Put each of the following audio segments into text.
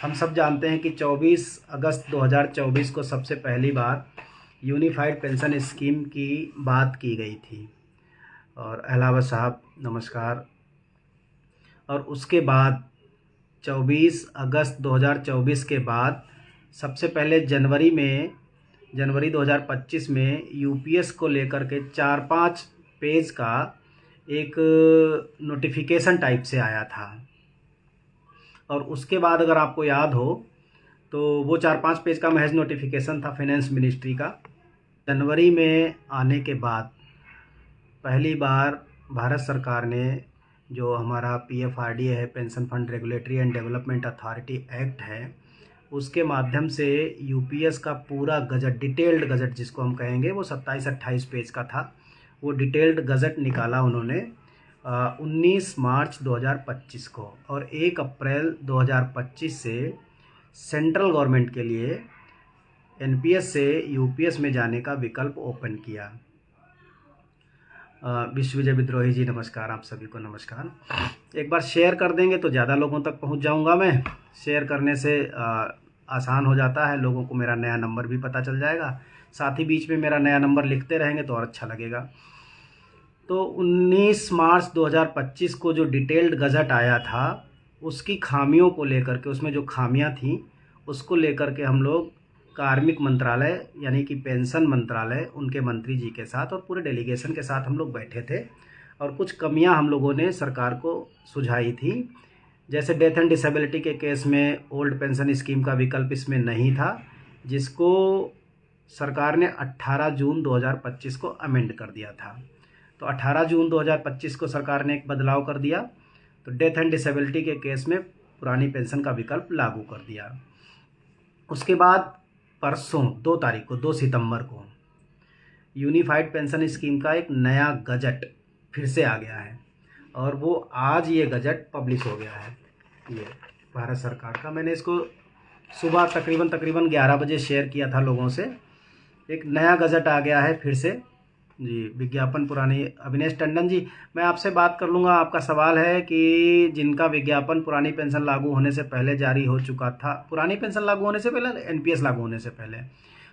हम सब जानते हैं कि 24 अगस्त 2024 को सबसे पहली बार यूनिफाइड पेंशन स्कीम की बात की गई थी। और अहलावत साहब नमस्कार। और उसके बाद 24 अगस्त 2024 के बाद सबसे पहले जनवरी 2025 में यूपीएस को लेकर के 4-5 पेज का एक नोटिफिकेशन टाइप से आया था। और उसके बाद अगर आपको याद हो तो वो 4-5 पेज का महज नोटिफिकेशन था फाइनेंस मिनिस्ट्री का। जनवरी में आने के बाद पहली बार भारत सरकार ने जो हमारा पीएफआरडीए है, pension fund regulatory and development authority act है, उसके माध्यम से यूपीएस का पूरा गजट, डिटेल्ड गजट जिसको हम कहेंगे, वो 27-28 पेज का था। वो डिटेल्ड गजट निकाला उन्होंने 19 मार्च 2025 को, और 1 अप्रैल 2025 से सेंट्रल गवर्नमेंट के लिए एनपीएस से यूपीएस में जाने का विकल्प ओपन किया। विश्वविजय विद्रोही जी नमस्कार, आप सभी को नमस्कार। एक बार शेयर कर देंगे तो ज़्यादा लोगों तक पहुंच जाऊंगा मैं। शेयर करने से आसान हो जाता है, लोगों को मेरा नया नंबर भी पता चल जाएगा। साथ ही बीच में मेरा नया नंबर लिखते रहेंगे तो और अच्छा लगेगा। तो 19 मार्च 2025 को जो डिटेल्ड गजट आया था, उसकी खामियों को लेकर के, उसमें जो खामियां थी उसको लेकर के हम लोग कार्मिक मंत्रालय यानी कि पेंशन मंत्रालय, उनके मंत्री जी के साथ और पूरे डेलीगेशन के साथ हम लोग बैठे थे और कुछ कमियां हम लोगों ने सरकार को सुझाई थी। जैसे डेथ एंड डिसेबिलिटी के केस में ओल्ड पेंशन स्कीम का विकल्प इसमें नहीं था, जिसको सरकार ने 18 जून 2025 को अमेंड कर दिया था। तो 18 जून 2025 को सरकार ने एक बदलाव कर दिया, तो डेथ एंड डिसेबिलिटी के केस में पुरानी पेंशन का विकल्प लागू कर दिया। उसके बाद परसों 2 तारीख को, 2 सितंबर को, यूनिफाइड पेंशन स्कीम का एक नया गजट फिर से आ गया है और वो आज ये गजट पब्लिश हो गया है, ये भारत सरकार का। मैंने इसको सुबह तकरीबन 11 बजे शेयर किया था लोगों से। एक नया गजट आ गया है फिर से जी, विज्ञापन पुरानी। अविनेश टंडन जी, मैं आपसे बात कर लूँगा। आपका सवाल है कि जिनका विज्ञापन पुरानी पेंशन लागू होने से पहले जारी हो चुका था, पुरानी पेंशन लागू होने से पहले, एनपीएस लागू होने से पहले,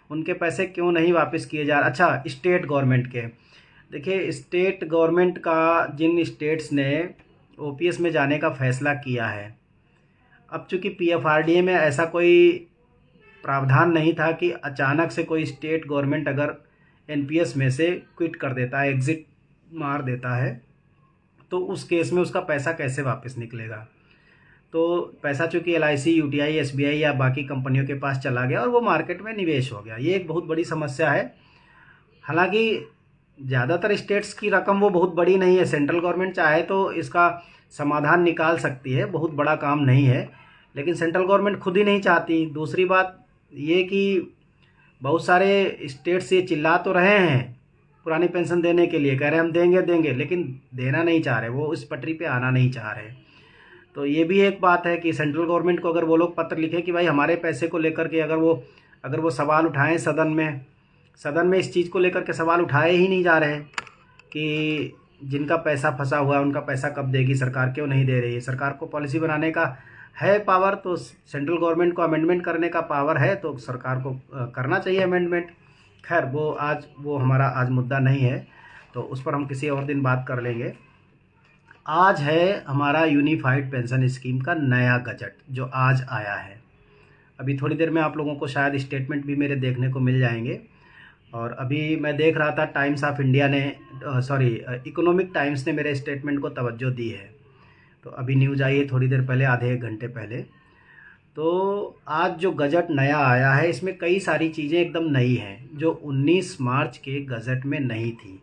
उनके पैसे क्यों नहीं वापस किए जा रहे? अच्छा, स्टेट गवर्नमेंट के, देखिए स्टेट गवर्नमेंट का, जिन स्टेट्स ने ओपीएस में जाने का फैसला किया है, अब चूँकि पीएफआरडीए में ऐसा कोई प्रावधान नहीं था कि अचानक से कोई स्टेट गवर्नमेंट अगर एनपीएस में से क्विट कर देता है, एग्जिट मार देता है, तो उस केस में उसका पैसा कैसे वापस निकलेगा। तो पैसा चूंकि एलआईसी, यूटीआई, एसबीआई या बाकी कंपनियों के पास चला गया और वो मार्केट में निवेश हो गया। ये एक बहुत बड़ी समस्या है। हालांकि ज़्यादातर स्टेट्स की रकम वो बहुत बड़ी नहीं है, सेंट्रल गवर्नमेंट चाहे तो इसका समाधान निकाल सकती है, बहुत बड़ा काम नहीं है, लेकिन सेंट्रल गवर्नमेंट खुद ही नहीं चाहती। दूसरी बात ये कि बहुत सारे स्टेट्स ये चिल्ला तो रहे हैं पुरानी पेंशन देने के लिए, कह रहे हैं हम देंगे देंगे, लेकिन देना नहीं चाह रहे, वो इस पटरी पे आना नहीं चाह रहे। तो ये भी एक बात है कि सेंट्रल गवर्नमेंट को अगर वो लोग पत्र लिखे कि भाई हमारे पैसे को लेकर के अगर वो सवाल उठाएं सदन में इस चीज़ को लेकर के सवाल उठाए ही नहीं जा रहे कि जिनका पैसा फंसा हुआ है उनका पैसा कब देगी सरकार, क्यों नहीं दे रही है। सरकार को पॉलिसी बनाने का है पावर, तो सेंट्रल गवर्नमेंट को अमेंडमेंट करने का पावर है, तो सरकार को करना चाहिए अमेंडमेंट। खैर वो हमारा आज मुद्दा नहीं है, तो उस पर हम किसी और दिन बात कर लेंगे। आज है हमारा यूनिफाइड पेंशन स्कीम का नया गजट जो आज आया है। अभी थोड़ी देर में आप लोगों को शायद स्टेटमेंट भी मेरे देखने को मिल जाएंगे। और अभी मैं देख रहा था टाइम्स ऑफ इंडिया ने, इकोनॉमिक टाइम्स ने मेरे स्टेटमेंट को तवज्जो दी है। तो अभी न्यूज़ आई है थोड़ी देर पहले, आधे 1 घंटे पहले। तो आज जो गजट नया आया है, इसमें कई सारी चीज़ें एकदम नई हैं जो 19 मार्च के गजट में नहीं थी।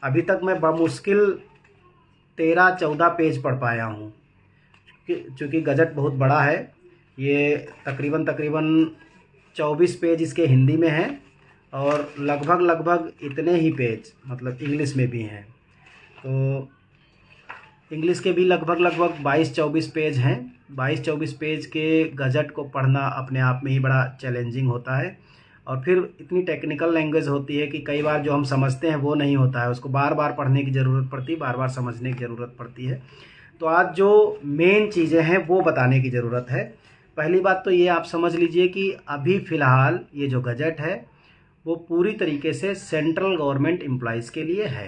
अभी तक मैं बमुश्किल 13-14 पेज पढ़ पाया हूँ, चूँकि गजट बहुत बड़ा है। ये तकरीबन 24 पेज इसके हिंदी में हैं और लगभग इतने ही पेज मतलब इंग्लिश में भी हैं। तो इंग्लिश के भी लगभग 22-24 पेज हैं। 22-24 पेज के गजट को पढ़ना अपने आप में ही बड़ा चैलेंजिंग होता है, और फिर इतनी टेक्निकल लैंग्वेज होती है कि कई बार जो हम समझते हैं वो नहीं होता है, उसको बार बार पढ़ने की ज़रूरत पड़ती है, बार बार समझने की ज़रूरत पड़ती है। तो आज जो मेन चीज़ें हैं वो बताने की ज़रूरत है। पहली बात तो ये आप समझ लीजिए कि अभी फ़िलहाल ये जो गजट है वो पूरी तरीके से सेंट्रल गवर्नमेंट एम्प्लॉइज़ के लिए है।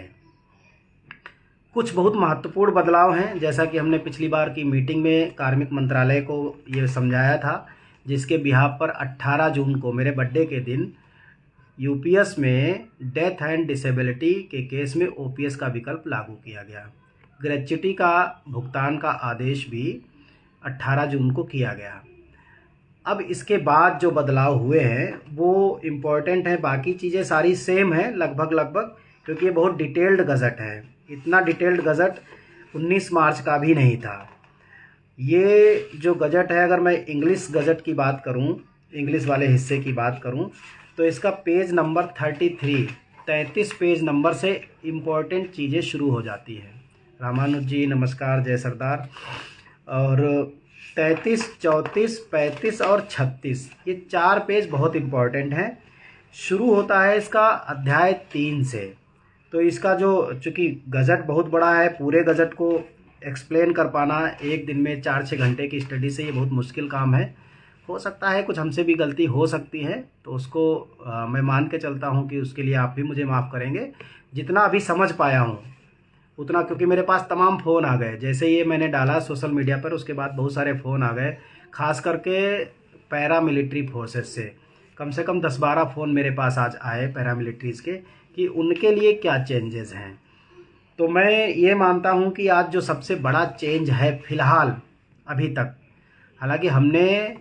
कुछ बहुत महत्वपूर्ण बदलाव हैं, जैसा कि हमने पिछली बार की मीटिंग में कार्मिक मंत्रालय को ये समझाया था, जिसके बिहाफ पर 18 जून को मेरे बर्थडे के दिन यूपीएस में डेथ एंड डिसेबिलिटी के केस में ओपीएस का विकल्प लागू किया गया। ग्रेच्युटी का भुगतान का आदेश भी 18 जून को किया गया। अब इसके बाद जो बदलाव हुए हैं वो इम्पोर्टेंट है, बाकी चीज़ें सारी सेम हैं लगभग, क्योंकि ये बहुत डिटेल्ड गज़ट है। इतना डिटेल्ड गज़ट 19 मार्च का भी नहीं था। ये जो गज़ट है, अगर मैं इंग्लिश गज़ट की बात करूं, इंग्लिश वाले हिस्से की बात करूं, तो इसका पेज नंबर 33 पेज नंबर से इम्पोर्टेंट चीज़ें शुरू हो जाती हैं। रामानुज जी नमस्कार, जय सरदार। और 33, 34, 35 और 36 ये 4 पेज बहुत इम्पोर्टेंट हैं। शुरू होता है इसका अध्याय 3 से। तो इसका जो चूँकि गज़ट बहुत बड़ा है, पूरे गज़ट को एक्सप्लेन कर पाना एक दिन में 4-6 घंटे की स्टडी से ये बहुत मुश्किल काम है। हो सकता है कुछ हमसे भी गलती हो सकती है, तो उसको मैं मान के चलता हूँ कि उसके लिए आप भी मुझे माफ़ करेंगे। जितना अभी समझ पाया हूँ उतना, क्योंकि मेरे पास तमाम फ़ोन आ गए जैसे ये मैंने डाला सोशल मीडिया पर, उसके बाद बहुत सारे फ़ोन आ गए, ख़ास करके पैरा मिलिट्री फोर्सेस से। कम से कम 10-12 फ़ोन मेरे पास आज आए पैरा मिलिट्रीज़ के, कि उनके लिए क्या चेंजेस हैं। तो मैं ये मानता हूँ कि आज जो सबसे बड़ा चेंज है फ़िलहाल अभी तक, हालांकि हमने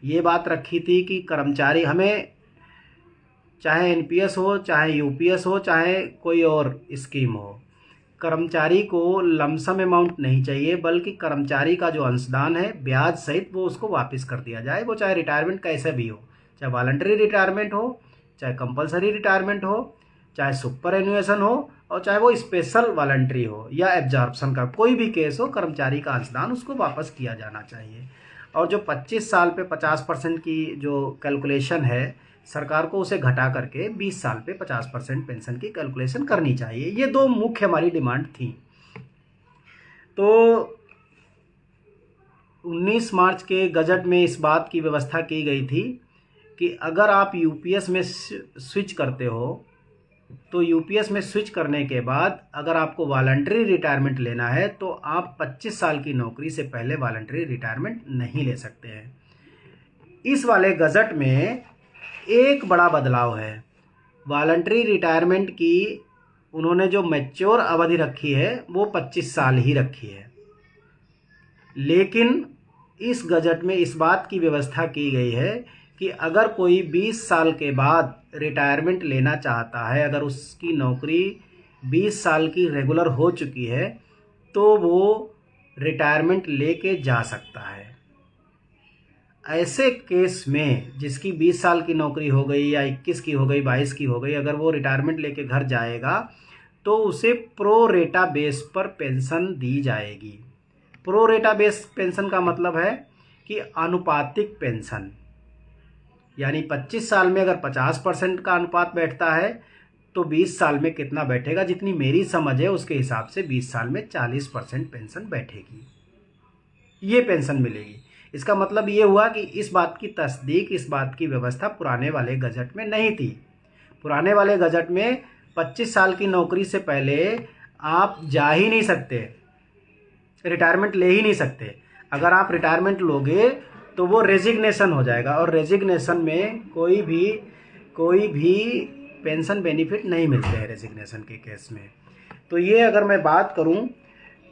ये बात रखी थी कि कर्मचारी, हमें चाहे एनपीएस हो, चाहे यूपीएस हो, चाहे कोई और स्कीम हो, कर्मचारी को लमसम अमाउंट नहीं चाहिए, बल्कि कर्मचारी का जो अंशदान है ब्याज सहित वो उसको वापस कर दिया जाए। वो चाहे रिटायरमेंट कैसे भी हो, चाहे वॉलंटरी रिटायरमेंट हो, चाहे कंपलसरी रिटायरमेंट हो, चाहे सुपर एन्युएशन हो, और चाहे वो स्पेशल वॉलंटरी हो या एब्जॉर्प्शन का कोई भी केस हो, कर्मचारी का अंशदान उसको वापस किया जाना चाहिए। और जो 25 साल पे 50% की जो कैलकुलेशन है, सरकार को उसे घटा करके 20 साल पे 50% पेंशन की कैलकुलेशन करनी चाहिए। ये 2 मुख्य हमारी डिमांड थी। तो 19 मार्च के गजट में इस बात की व्यवस्था की गई थी कि अगर आप यूपीएस में स्विच करते हो, तो यूपीएस में स्विच करने के बाद अगर आपको वॉलंटरी रिटायरमेंट लेना है तो आप 25 साल की नौकरी से पहले वॉलंटरी रिटायरमेंट नहीं ले सकते हैं। इस वाले गजट में एक बड़ा बदलाव है। वॉलंटरी रिटायरमेंट की उन्होंने जो मैच्योर अवधि रखी है वो 25 साल ही रखी है, लेकिन इस गजट में इस बात की व्यवस्था की गई है कि अगर कोई 20 साल के बाद रिटायरमेंट लेना चाहता है, अगर उसकी नौकरी 20 साल की रेगुलर हो चुकी है, तो वो रिटायरमेंट लेके जा सकता है। ऐसे केस में जिसकी 20 साल की नौकरी हो गई या 21 की हो गई, 22 की हो गई, अगर वो रिटायरमेंट लेके घर जाएगा तो उसे प्रो रेटा बेस पर पेंशन दी जाएगी। प्रो रेटा बेस पेंशन का मतलब है कि आनुपातिक पेंशन, यानी 25 साल में अगर 50% का अनुपात बैठता है तो 20 साल में कितना बैठेगा, जितनी मेरी समझ है उसके हिसाब से 20 साल में 40% पेंशन बैठेगी, ये पेंशन मिलेगी। इसका मतलब ये हुआ कि इस बात की तस्दीक, इस बात की व्यवस्था पुराने वाले गजट में नहीं थी। पुराने वाले गजट में 25 साल की नौकरी से पहले आप जा ही नहीं सकते, रिटायरमेंट ले ही नहीं सकते। अगर आप रिटायरमेंट लोगे तो वो रेजिग्नेशन हो जाएगा, और रेजिग्नेशन में कोई भी पेंशन बेनिफिट नहीं मिलते हैं रेजिग्नेशन के केस में। तो ये अगर मैं बात करूं,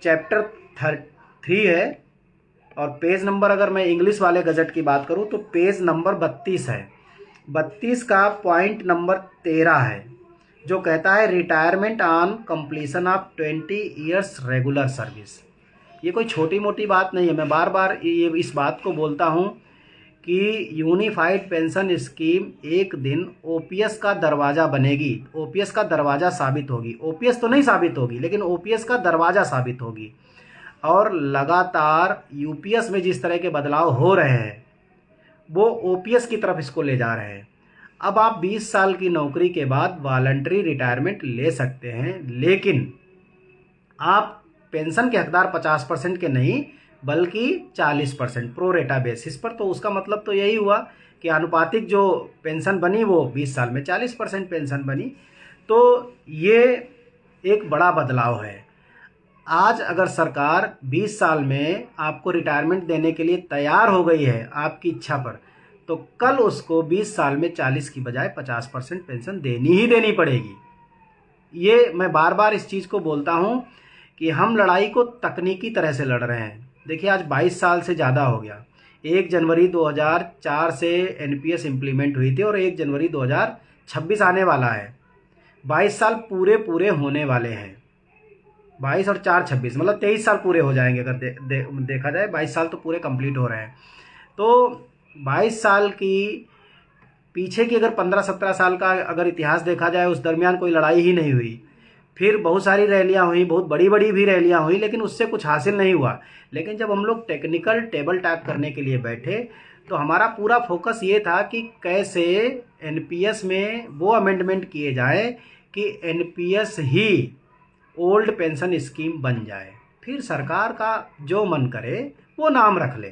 चैप्टर 3 है, और पेज नंबर अगर मैं इंग्लिश वाले गजट की बात करूं तो पेज नंबर 32 है। 32 का पॉइंट नंबर 13 है, जो कहता है retirement on completion of 20 years regular service. ये कोई छोटी मोटी बात नहीं है। मैं बार बार ये इस बात को बोलता हूँ कि यूनिफाइड पेंशन स्कीम एक दिन ओपीएस का दरवाज़ा बनेगी, ओपीएस का दरवाज़ा साबित होगी। ओपीएस तो नहीं साबित होगी, लेकिन ओपीएस का दरवाज़ा साबित होगी। और लगातार यूपीएस में जिस तरह के बदलाव हो रहे हैं वो ओपीएस की तरफ इसको ले जा रहे हैं। अब आप 20 साल की नौकरी के बाद वॉलंटरी रिटायरमेंट ले सकते हैं, लेकिन आप पेंशन के हकदार 50% के नहीं बल्कि 40% प्रो रेटा बेसिस पर। तो उसका मतलब तो यही हुआ कि आनुपातिक जो पेंशन बनी वो 20 साल में 40% पेंशन बनी। तो ये एक बड़ा बदलाव है। आज अगर सरकार 20 साल में आपको रिटायरमेंट देने के लिए तैयार हो गई है आपकी इच्छा पर, तो कल उसको 20 साल में 40 की बजाय 50% पेंशन देनी ही देनी पड़ेगी। ये मैं बार बार इस चीज़ को बोलता हूँ कि हम लड़ाई को तकनीकी तरह से लड़ रहे हैं। देखिए आज 22 साल से ज़्यादा हो गया। 1 जनवरी 2004 से एनपीएस इम्प्लीमेंट हुई थी और 1 जनवरी 2026 आने वाला है। 22 साल पूरे पूरे होने वाले हैं। 22 और 4 26 मतलब 23 साल पूरे हो जाएंगे। अगर देखा जाए 22 साल तो पूरे कंप्लीट हो रहे हैं। तो 22 साल की पीछे की अगर 15-17 साल का अगर इतिहास देखा जाए, उस दरमियान कोई लड़ाई ही नहीं हुई। फिर बहुत सारी रैलियां हुई, बहुत बड़ी बड़ी भी रैलियां हुई, लेकिन उससे कुछ हासिल नहीं हुआ। लेकिन जब हम लोग टेक्निकल टेबल टॉक करने के लिए बैठे तो हमारा पूरा फोकस ये था कि कैसे एनपीएस में वो अमेंडमेंट किए जाए कि एनपीएस ही ओल्ड पेंशन स्कीम बन जाए। फिर सरकार का जो मन करे वो नाम रख ले,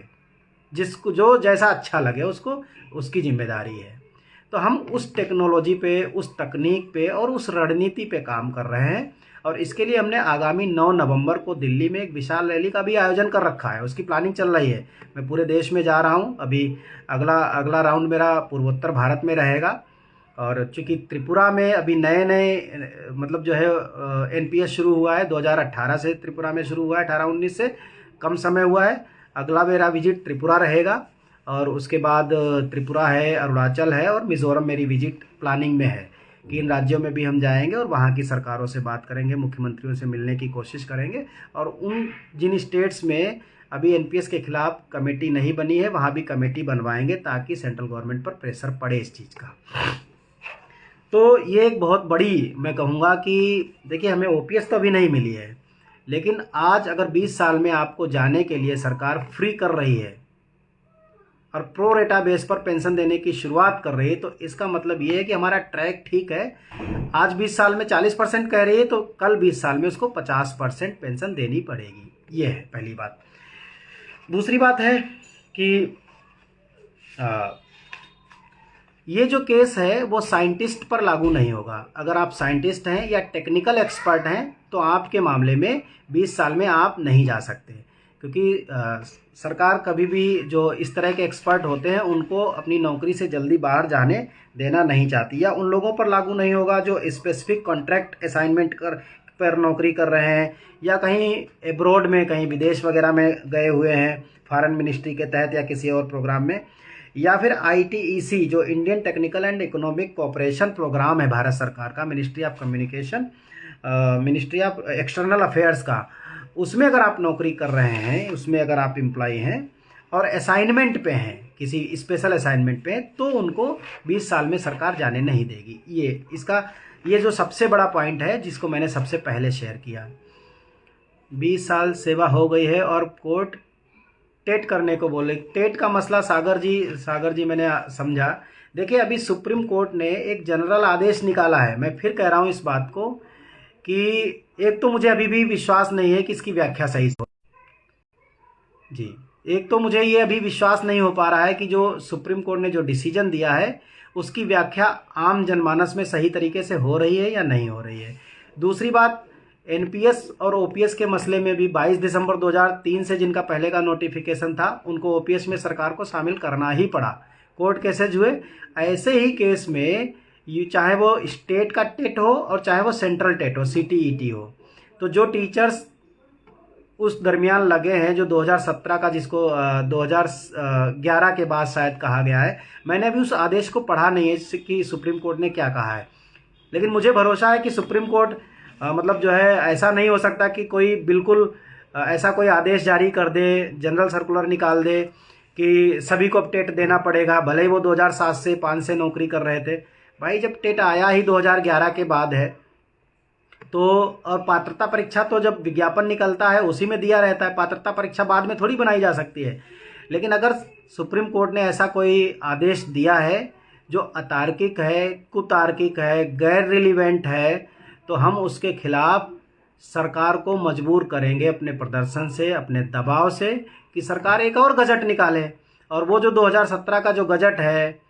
जिसको जो जैसा अच्छा लगे उसको, उसकी जिम्मेदारी है। तो हम उस टेक्नोलॉजी पे, उस तकनीक पे और उस रणनीति पे काम कर रहे हैं। और इसके लिए हमने आगामी 9 नवंबर को दिल्ली में एक विशाल रैली का भी आयोजन कर रखा है। उसकी प्लानिंग चल रही है। मैं पूरे देश में जा रहा हूँ। अभी अगला राउंड मेरा पूर्वोत्तर भारत में रहेगा। और चूँकि त्रिपुरा में अभी नए नए मतलब जो है एनपीएस शुरू हुआ है, 2018 से त्रिपुरा में शुरू हुआ है, 18-19 से कम समय हुआ है। अगला मेरा विजिट त्रिपुरा रहेगा और उसके बाद त्रिपुरा है, अरुणाचल है और मिज़ोरम मेरी विजिट प्लानिंग में है कि इन राज्यों में भी हम जाएंगे और वहाँ की सरकारों से बात करेंगे, मुख्यमंत्रियों से मिलने की कोशिश करेंगे। और उन जिन स्टेट्स में अभी एनपीएस के खिलाफ कमेटी नहीं बनी है वहाँ भी कमेटी बनवाएंगे ताकि सेंट्रल गवर्नमेंट पर प्रेशर पड़े इस चीज़ का। तो ये एक बहुत बड़ी, मैं कहूँगा कि देखिए हमें ओपीएस तो अभी नहीं मिली है, लेकिन आज अगर 20 साल में आपको जाने के लिए सरकार फ्री कर रही है और प्रो रेटा बेस पर पेंशन देने की शुरुआत कर रही है, तो इसका मतलब ये है कि हमारा ट्रैक ठीक है। आज 20 साल में 40% कह रही है, तो कल 20 साल में उसको 50% पेंशन देनी पड़ेगी। ये है पहली बात। दूसरी बात है कि ये जो केस है वो साइंटिस्ट पर लागू नहीं होगा। अगर आप साइंटिस्ट हैं या टेक्निकल एक्सपर्ट हैं तो आपके मामले में 20 साल में आप नहीं जा सकते, क्योंकि सरकार कभी भी जो इस तरह के एक्सपर्ट होते हैं उनको अपनी नौकरी से जल्दी बाहर जाने देना नहीं चाहती। या उन लोगों पर लागू नहीं होगा जो स्पेसिफिक कॉन्ट्रैक्ट असाइनमेंट पर नौकरी कर रहे हैं या कहीं एब्रॉड में, कहीं विदेश वगैरह में गए हुए हैं फॉरेन मिनिस्ट्री के तहत या किसी और प्रोग्राम में, या फिर आईटीईसी जो Indian technical and economic cooperation program है भारत सरकार का, ministry of communication, ministry of external affairs का, उसमें अगर आप नौकरी कर रहे हैं, उसमें अगर आप एम्प्लॉय हैं और असाइनमेंट पे हैं, किसी स्पेशल असाइनमेंट पे, तो उनको 20 साल में सरकार जाने नहीं देगी। ये जो सबसे बड़ा पॉइंट है जिसको मैंने सबसे पहले शेयर किया। 20 साल सेवा हो गई है और कोर्ट टेट करने को बोले। टेट का मसला सागर जी मैंने समझा। देखिए अभी सुप्रीम कोर्ट ने एक जनरल आदेश निकाला है। मैं फिर कह रहा हूँ इस बात को कि एक तो मुझे अभी भी विश्वास नहीं है कि इसकी व्याख्या सही हो जी। एक तो मुझे ये अभी विश्वास नहीं हो पा रहा है कि जो सुप्रीम कोर्ट ने जो डिसीजन दिया है उसकी व्याख्या आम जनमानस में सही तरीके से हो रही है या नहीं हो रही है। दूसरी बात, एनपीएस और ओपीएस के मसले में भी 22 दिसंबर 2003 से जिनका पहले का नोटिफिकेशन था उनको ओपीएस में सरकार को शामिल करना ही पड़ा। कोर्ट केसेज हुए। ऐसे ही केस में चाहे वो स्टेट का टेट हो और चाहे वो सेंट्रल टेट हो, सीटीईटी हो, तो जो टीचर्स उस दरमियान लगे हैं, जो 2017 का, जिसको 2011 के बाद शायद कहा गया है, मैंने अभी उस आदेश को पढ़ा नहीं है कि सुप्रीम कोर्ट ने क्या कहा है, लेकिन मुझे भरोसा है कि सुप्रीम कोर्ट मतलब जो है, ऐसा नहीं हो सकता कि कोई बिल्कुल ऐसा कोई आदेश जारी कर दे, जनरल सर्कुलर निकाल दे कि सभी को अब टेट देना पड़ेगा, भले ही वो 2007 से 5 से नौकरी कर रहे थे। भाई जब टेट आया ही 2011 के बाद है तो, और पात्रता परीक्षा तो जब विज्ञापन निकलता है उसी में दिया रहता है, पात्रता परीक्षा बाद में थोड़ी बनाई जा सकती है। लेकिन अगर सुप्रीम कोर्ट ने ऐसा कोई आदेश दिया है जो अतार्किक है, कुतार्किक है, गैर रिलीवेंट है, तो हम उसके खिलाफ सरकार को मजबूर करेंगे अपने प्रदर्शन से, अपने दबाव से, कि सरकार एक और गजट निकाले और वो जो 2017 का जो गजट है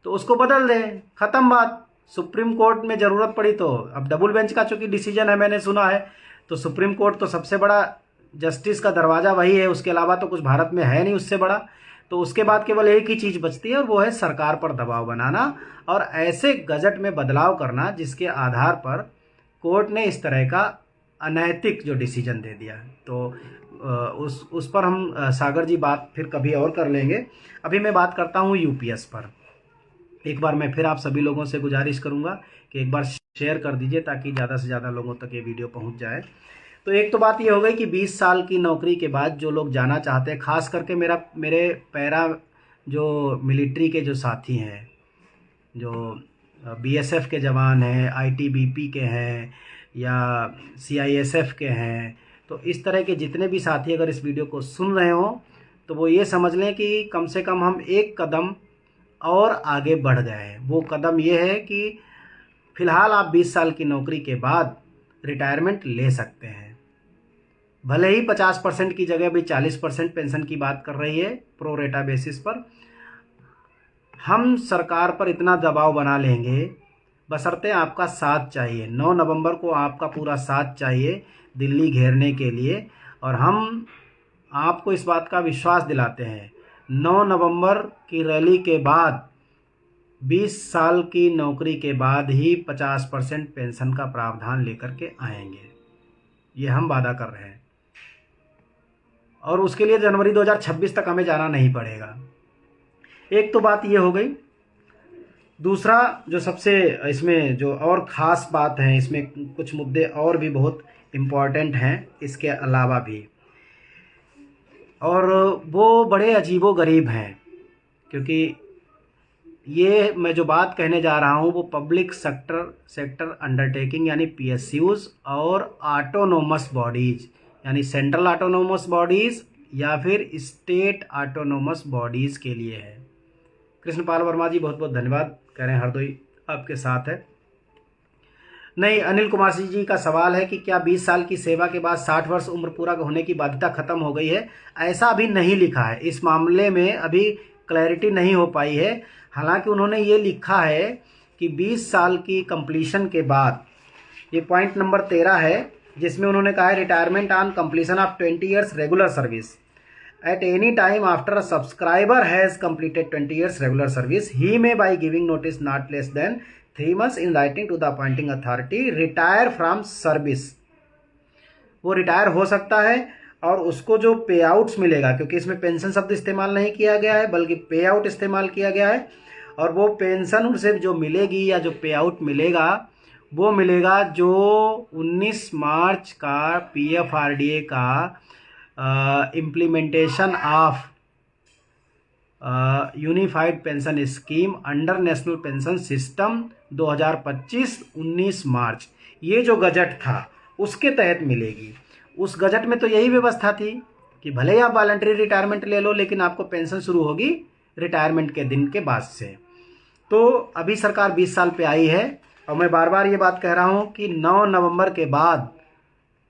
तो उसको बदल दे, ख़त्म बात। सुप्रीम कोर्ट में ज़रूरत पड़ी तो, अब डबल बेंच का चूंकि डिसीजन है मैंने सुना है, तो सुप्रीम कोर्ट तो सबसे बड़ा जस्टिस का दरवाज़ा वही है, उसके अलावा तो कुछ भारत में है नहीं उससे बड़ा। तो उसके बाद केवल एक ही चीज़ बचती है और वो है सरकार पर दबाव बनाना और ऐसे गजट में बदलाव करना जिसके आधार पर कोर्ट ने इस तरह का अनैतिक जो डिसीजन दे दिया। तो उस पर हम सागर जी बात फिर कभी और कर लेंगे। अभी मैं बात करता हूँ यूपीएस पर। एक बार मैं फिर आप सभी लोगों से गुजारिश करूँगा कि एक बार शेयर कर दीजिए ताकि ज़्यादा से ज़्यादा लोगों तक ये वीडियो पहुँच जाए। तो एक तो बात ये हो गई कि 20 साल की नौकरी के बाद जो लोग जाना चाहते हैं, ख़ास करके मेरे पैरा जो मिलिट्री के जो साथी हैं, जो बीएसएफ के जवान हैं, आईटीबीपी के हैं या सीआईएसएफ के हैं, तो इस तरह के जितने भी साथी अगर इस वीडियो को सुन रहे हो तो वो ये समझ लें कि कम से कम हम एक कदम और आगे बढ़ गए हैं। वो कदम ये है कि फ़िलहाल आप 20 साल की नौकरी के बाद रिटायरमेंट ले सकते हैं। भले ही 50% की जगह भी 40% पेंशन की बात कर रही है प्रो रेटा बेसिस पर। हम सरकार पर इतना दबाव बना लेंगे, बशर्ते आपका साथ चाहिए। 9 नवंबर को आपका पूरा साथ चाहिए दिल्ली घेरने के लिए, और हम आपको इस बात का विश्वास दिलाते हैं 9 नवंबर की रैली के बाद 20 साल की नौकरी के बाद ही 50% पेंशन का प्रावधान लेकर के आएंगे, ये हम वादा कर रहे हैं। और उसके लिए जनवरी 2026 तक हमें जाना नहीं पड़ेगा। एक तो बात ये हो गई। दूसरा जो सबसे इसमें जो और ख़ास बात है, इसमें कुछ मुद्दे और भी बहुत इम्पॉर्टेंट हैं इसके अलावा भी, और वो बड़े अजीबोगरीब हैं, क्योंकि ये मैं जो बात कहने जा रहा हूँ वो पब्लिक सेक्टर अंडरटेकिंग यानी पीएसयूज़ और ऑटोनोमस बॉडीज़ यानी सेंट्रल ऑटोनोमस बॉडीज़ या फिर स्टेट ऑटोनोमस बॉडीज़ के लिए है। कृष्णपाल वर्मा जी बहुत बहुत धन्यवाद, कह रहे हैं हरदोई आपके साथ है। नहीं, अनिल कुमार सिंह जी का सवाल है कि क्या 20 साल की सेवा के बाद 60 वर्ष उम्र पूरा होने की बाध्यता खत्म हो गई है? ऐसा अभी नहीं लिखा है, इस मामले में अभी क्लैरिटी नहीं हो पाई है। हालांकि उन्होंने ये लिखा है कि 20 साल की कंप्लीशन के बाद, ये पॉइंट नंबर 13 है, जिसमें उन्होंने कहा है retirement on completion of 20 years regular service at any time after a subscriber has completed 20 years regular service, he may by giving notice not less than 3 months in writing to the appointing authority retire from service। वो retire हो सकता है और उसको जो पे outs मिलेगा, क्योंकि इसमें पेंशन शब्द इस्तेमाल नहीं किया गया है बल्कि पे आउट इस्तेमाल किया गया है, और वो पेंशन उसे जो मिलेगी या जो पे आउट मिलेगा वो मिलेगा जो 19 मार्च का पीएफआरडीए का implementation of unified pension scheme under national pension system 2025 19 मार्च, ये जो गजट था उसके तहत मिलेगी। उस गजट में तो यही व्यवस्था थी कि भले ही आप वॉलंटरी रिटायरमेंट ले लो लेकिन आपको पेंशन शुरू होगी रिटायरमेंट के दिन के बाद से। तो अभी सरकार 20 साल पे आई है और मैं बार बार ये बात कह रहा हूँ कि 9 नवंबर के बाद,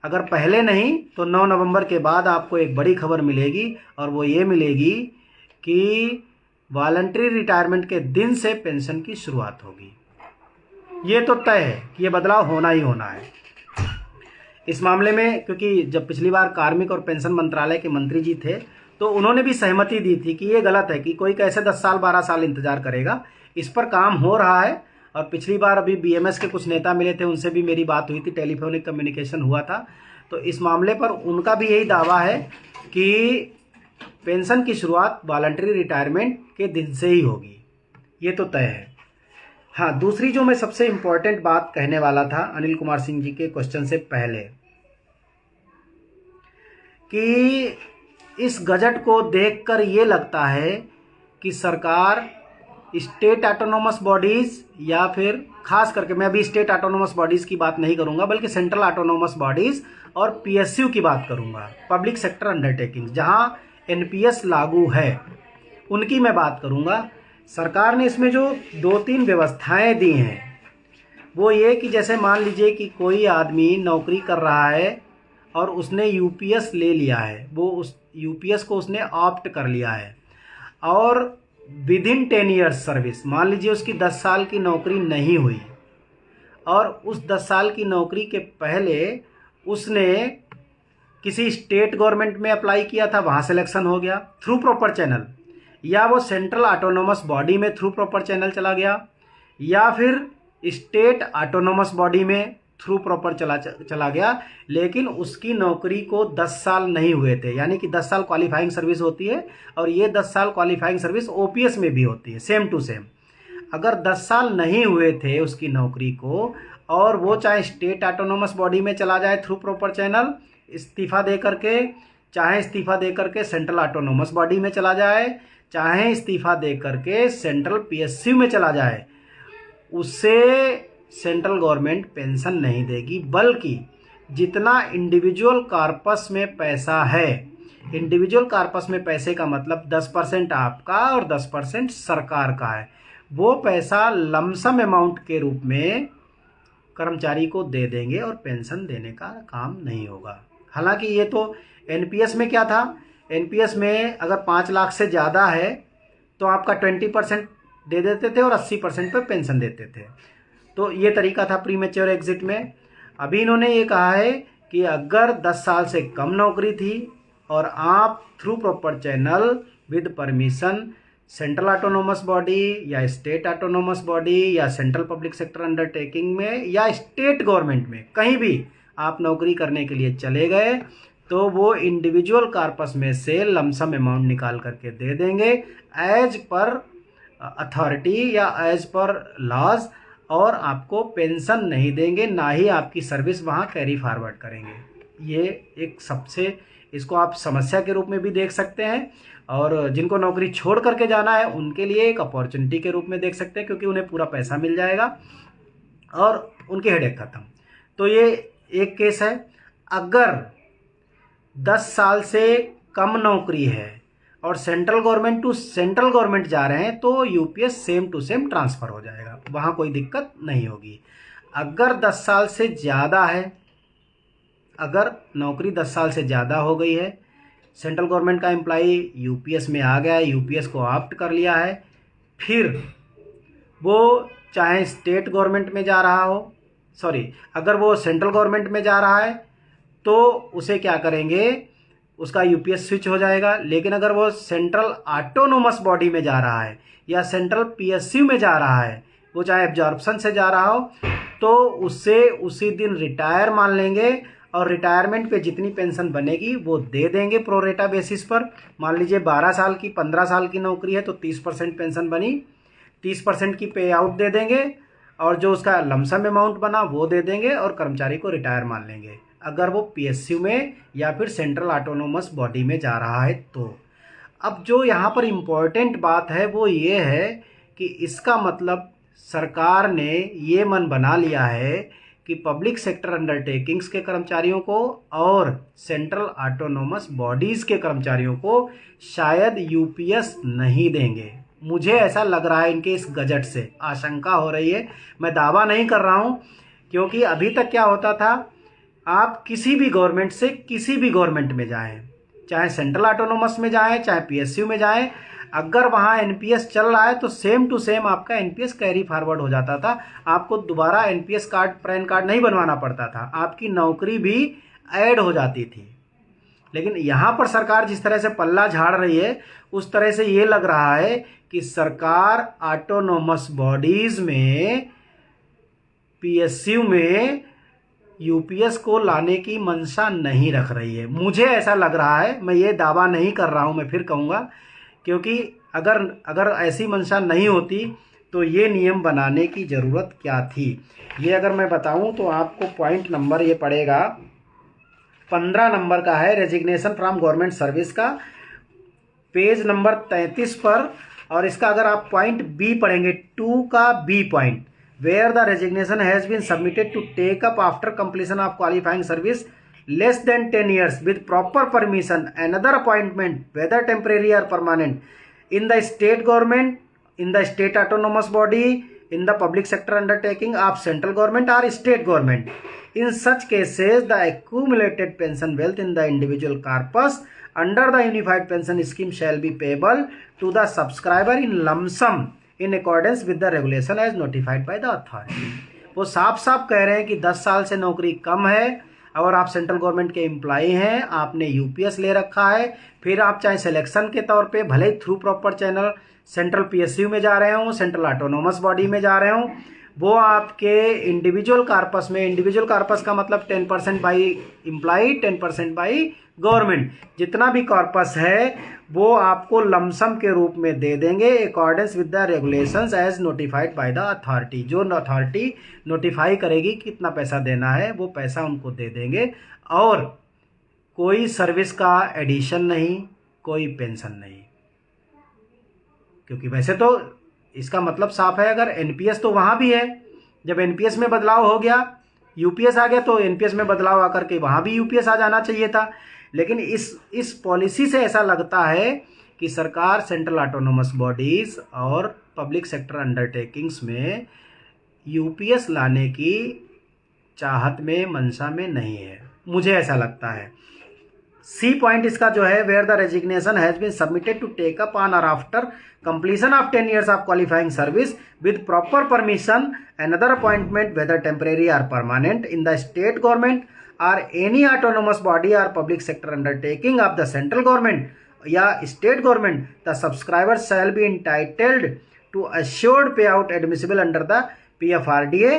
अगर पहले नहीं तो 9 नवंबर के बाद आपको एक बड़ी खबर मिलेगी, और वो ये मिलेगी कि वॉलंटरी रिटायरमेंट के दिन से पेंशन की शुरुआत होगी। ये तो तय है कि ये बदलाव होना ही होना है इस मामले में, क्योंकि जब पिछली बार कार्मिक और पेंशन मंत्रालय के मंत्री जी थे तो उन्होंने भी सहमति दी थी कि ये गलत है कि कोई कैसे 10 साल 12 साल इंतजार करेगा। इस पर काम हो रहा है, और पिछली बार अभी बीएमएस के कुछ नेता मिले थे, उनसे भी मेरी बात हुई थी, टेलीफोनिक कम्युनिकेशन हुआ था, तो इस मामले पर उनका भी यही दावा है कि पेंशन की शुरुआत वॉलंटरी रिटायरमेंट के दिन से ही होगी, ये तो तय है। हाँ, दूसरी जो मैं सबसे इम्पोर्टेंट बात कहने वाला था अनिल कुमार सिंह जी के क्वेश्चन से पहले, कि इस गजट को देखकर ये लगता है कि सरकार स्टेट ऑटोनोमस बॉडीज़ या फिर खास करके, मैं अभी स्टेट ऑटोनोमस बॉडीज़ की बात नहीं करूंगा बल्कि सेंट्रल ऑटोनोमस बॉडीज़ और पीएसयू की बात करूंगा, पब्लिक सेक्टर अंडरटेकिंग जहां एनपीएस लागू है उनकी मैं बात करूंगा। सरकार ने इसमें जो 2-3 व्यवस्थाएं दी हैं वो ये कि जैसे मान लीजिए कि कोई आदमी नौकरी कर रहा है और उसने यूपीएस ले लिया है, वो उस यूपीएस को उसने ऑप्ट कर लिया है, और विद इन 10 ईयर्स सर्विस, मान लीजिए उसकी 10 साल की नौकरी नहीं हुई, और उस 10 साल की नौकरी के पहले उसने किसी स्टेट गवर्नमेंट में अप्लाई किया था, वहाँ सिलेक्शन हो गया थ्रू प्रॉपर चैनल, या वो सेंट्रल ऑटोनोमस बॉडी में थ्रू प्रॉपर चैनल चला गया, या फिर स्टेट ऑटोनोमस बॉडी में थ्रू प्रॉपर चला गया, लेकिन उसकी नौकरी को 10 साल नहीं हुए थे, यानी कि 10 साल क्वालिफाइंग सर्विस होती है, और ये 10 साल क्वालिफाइंग सर्विस ओपीएस में भी होती है, सेम टू सेम। अगर 10 साल नहीं हुए थे उसकी नौकरी को, और वो चाहे स्टेट ऑटोनोमस बॉडी में चला जाए थ्रू प्रॉपर चैनल इस्तीफा दे करके, चाहे इस्तीफा दे करके सेंट्रल ऑटोनोमस बॉडी में चला जाए, चाहे इस्तीफा दे करके सेंट्रल पीएसयू में चला जाए, उससे सेंट्रल गवर्नमेंट पेंशन नहीं देगी, बल्कि जितना इंडिविजुअल कॉर्पस में पैसा है, इंडिविजुअल कॉर्पस में पैसे का मतलब 10% आपका और 10% सरकार का है, वो पैसा लमसम अमाउंट के रूप में कर्मचारी को दे देंगे और पेंशन देने का काम नहीं होगा। हालांकि ये तो एनपीएस में क्या था, एनपीएस में अगर 5 लाख से ज़्यादा है तो आपका 20% दे देते थे और 80% पे पेंशन देते थे, तो ये तरीका था प्रीमेच्योर एग्जिट में। अभी इन्होंने ये कहा है कि अगर 10 साल से कम नौकरी थी और आप through proper channel with permission central autonomous body या स्टेट ऑटोनोमस बॉडी या सेंट्रल पब्लिक सेक्टर अंडरटेकिंग में या स्टेट गवर्नमेंट में कहीं भी आप नौकरी करने के लिए चले गए, तो वो इंडिविजुअल कॉर्पस में से लमसम अमाउंट निकाल करके दे देंगे एज पर अथॉरिटी या एज पर लॉज, और आपको पेंशन नहीं देंगे, ना ही आपकी सर्विस वहाँ कैरी फॉरवर्ड करेंगे। ये एक सबसे, इसको आप समस्या के रूप में भी देख सकते हैं, और जिनको नौकरी छोड़ करके जाना है उनके लिए एक अपॉर्चुनिटी के रूप में देख सकते हैं, क्योंकि उन्हें पूरा पैसा मिल जाएगा और उनकी हेडेक खत्म। तो ये एक केस है। अगर 10 साल से कम नौकरी है और central government to central government जा रहे हैं, तो UPS same to same transfer हो जाएगा, वहाँ कोई दिक्कत नहीं होगी। अगर 10 साल से ज़्यादा है, अगर नौकरी 10 साल से ज़्यादा हो गई है, सेंट्रल गवर्नमेंट का एम्प्लॉई यूपीएस में आ गया है, यूपीएस को ऑप्ट कर लिया है, फिर वो चाहे स्टेट गवर्नमेंट में जा रहा हो, अगर वो सेंट्रल गवर्नमेंट में जा रहा है तो उसे क्या करेंगे, उसका यूपीएस स्विच हो जाएगा। लेकिन अगर वो सेंट्रल ऑटोनोमस बॉडी में जा रहा है या सेंट्रल पीएसयू में जा रहा है, वो चाहे एब्जॉर्प्शन से जा रहा हो, तो उससे उसी दिन रिटायर मान लेंगे, और रिटायरमेंट पे जितनी पेंशन बनेगी वो दे देंगे प्रोरेटा बेसिस पर। मान लीजिए 12 साल की 15 साल की नौकरी है तो 30% पेंशन बनी, 30% की पे आउट दे देंगे, और जो उसका लमसम अमाउंट बना वो दे देंगे, और कर्मचारी को रिटायर मान लेंगे अगर वो पीएसयू में या फिर सेंट्रल ऑटोनोमस बॉडी में जा रहा है तो। अब जो यहाँ पर इम्पोर्टेंट बात है वो ये है कि इसका मतलब सरकार ने ये मन बना लिया है कि पब्लिक सेक्टर अंडरटेकिंग्स के कर्मचारियों को और सेंट्रल ऑटोनोमस बॉडीज़ के कर्मचारियों को शायद यूपीएस नहीं देंगे। मुझे ऐसा लग रहा है, इनके इस गजट से आशंका हो रही है, मैं दावा नहीं कर रहा हूँ, क्योंकि अभी तक क्या होता था, आप किसी भी गवर्नमेंट से किसी भी गवर्नमेंट में जाएं, चाहे सेंट्रल ऑटोनोमस में जाएं चाहे पीएसयू में जाएं, अगर वहाँ एनपीएस चल रहा है तो सेम टू सेम आपका एनपीएस कैरी फॉरवर्ड हो जाता था, आपको दोबारा एनपीएस कार्ड, पैन कार्ड नहीं बनवाना पड़ता था, आपकी नौकरी भी ऐड हो जाती थी। लेकिन यहाँ पर सरकार जिस तरह से पल्ला झाड़ रही है, उस तरह से ये लग रहा है कि सरकार ऑटोनोमस बॉडीज़ में, पीएसयू में यूपीएस को लाने की मंशा नहीं रख रही है। मुझे ऐसा लग रहा है, मैं ये दावा नहीं कर रहा हूँ, मैं फिर कहूँगा, क्योंकि अगर ऐसी मंशा नहीं होती तो ये नियम बनाने की ज़रूरत क्या थी। ये अगर मैं बताऊँ तो आपको पॉइंट नंबर ये पड़ेगा 15 नंबर का है, रेजिग्नेशन फ्रॉम गवर्नमेंट सर्विस का, पेज नंबर 33 पर, और इसका अगर आप पॉइंट बी पढ़ेंगे, 2 का B point, where the resignation has been submitted to take up after completion of qualifying service less than 10 years with proper permission another appointment whether temporary or permanent in the state government, in the state autonomous body, in the public sector undertaking of central government or state government. In such cases, the accumulated pension wealth in the individual corpus under the unified pension scheme shall be payable to the subscriber in lump sum in accordance with the regulation as notified by the authority. वो साफ साफ कह रहे हैं कि 10 साल से नौकरी कम है और आप सेंट्रल गवर्नमेंट के एम्प्लॉई हैं, आपने यूपीएस ले रखा है, फिर आप चाहे सिलेक्शन के तौर पे भले ही through proper channel central PSU में जा रहे हो, सेंट्रल ऑटोनोमस बॉडी में जा रहे हो, वो आपके इंडिविजुअल कॉर्पस में, इंडिविजुअल कॉर्पस का मतलब 10% बाई एम्प्लॉई 10% बाई गवर्नमेंट, जितना भी कॉर्पस है वो आपको लमसम के रूप में दे देंगे accordance with the regulations as notified by the authority. जो अथॉरिटी नोटिफाई करेगी कितना पैसा देना है वो पैसा उनको दे देंगे, और कोई सर्विस का एडिशन नहीं, कोई पेंशन नहीं। क्योंकि वैसे तो इसका मतलब साफ है, अगर एनपीएस तो वहाँ भी है, जब एनपीएस में बदलाव हो गया, यूपीएस आ गया, तो एनपीएस में बदलाव आकर के वहाँ भी यूपीएस आ जाना चाहिए था। लेकिन इस पॉलिसी से ऐसा लगता है कि सरकार सेंट्रल ऑटोनोमस बॉडीज़ और पब्लिक सेक्टर अंडरटेकिंग्स में यूपीएस लाने की चाहत में, मंशा में नहीं है, मुझे ऐसा लगता है। सी पॉइंट इसका जो है, where the resignation has been submitted to take up on और after completion of 10 years of qualifying service with proper permission another appointment whether temporary or permanent in the state government or any autonomous body or public sector undertaking of the central government या state government, the subscriber shall be entitled to assured payout admissible under the PFRDA